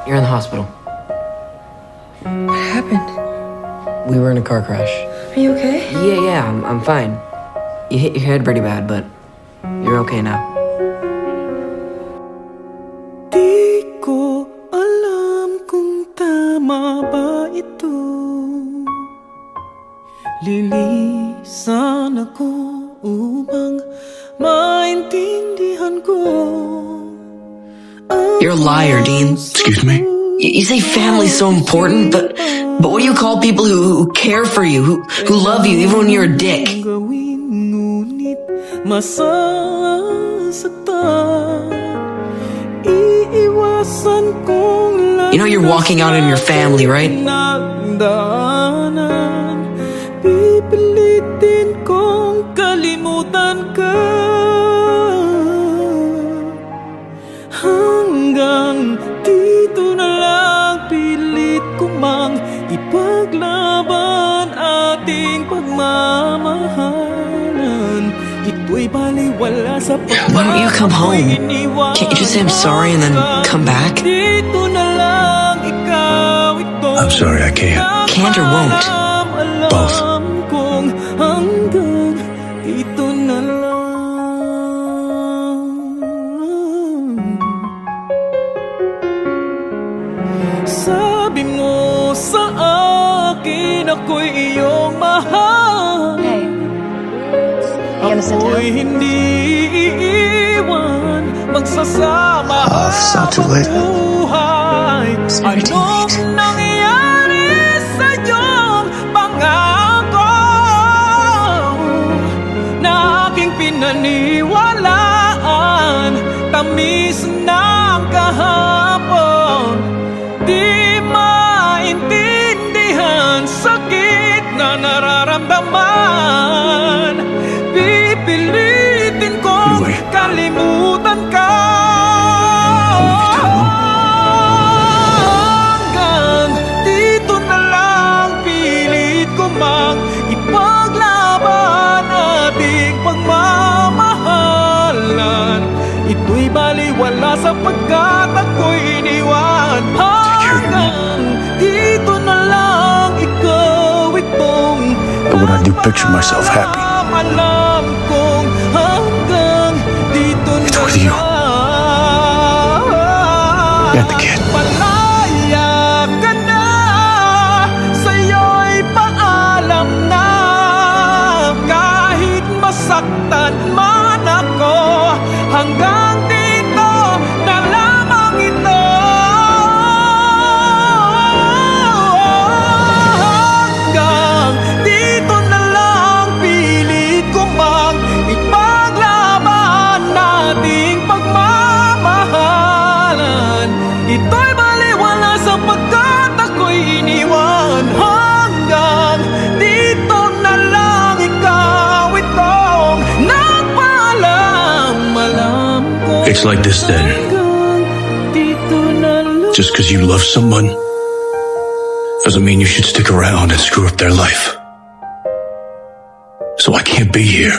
You're in the hospital. What happened? We were in a car crash. Are you okay? Yeah, I'm fine. You hit your head pretty bad, but you're okay now. Di ko alam kung tama ba ito. Lilisan ako upang maintindihan ko. You're a liar, Dean. Excuse me? You say family's so important, but what do you call people who care for you, who love you even when you're a dick? Gawin ngunit masasaktan. Iiwasan kong You know you're walking out on your family, right? Nagdaanan, pipilitin kong kalimutan ka. Hanggang dito na lang, pilit ko mang ipaglaban ating pagmamahalan. Ito'y baliwala sa pagbabago. Why don't you come home? Can't you just say I'm sorry and then come back? Dito na lang, ikaw ito. I'm sorry, I can't. Can't or won't? Both. Kung hanggang dito na lang. Sabi mo sa akin ako'y iyong mahal. Hey. You gonna sit Ako'y down? hindi iiwan, magsasama It's not too late. buhay. It's never too Anong late. nangyari sa iyong pangako na aking pinaniwalaan? Tamis ng kahapon, di maintindihan sakit na nararamdaman. Pipilitin kong Anyway. kalimutan ka. Hanggang dito na lang, pilit ko mang ipaglaban ating pagmamahalan. Ito'y baliwala sapagkat ako'y iniwan. Hanggang dito na lang, ikaw itong But when I do picture myself happy, alam kong hanggang dito It's na with you. lang. and the kid. Malaya ka na, sa'yo'y paalam na. Kahit masaktan man ako, hanggang dito na lamang ito. Hanggang dito na lang, pilit ko mang ipaglaban nating pagmamahalan. Ito'y baliwala sapagkat ako'y iniwan. Hanggang dito na lang, ikaw itong nagpaalam. Alam ko It's like this then. hanggang dito na lang. Just because you love someone doesn't mean you should stick around and screw up their life. So I can't be here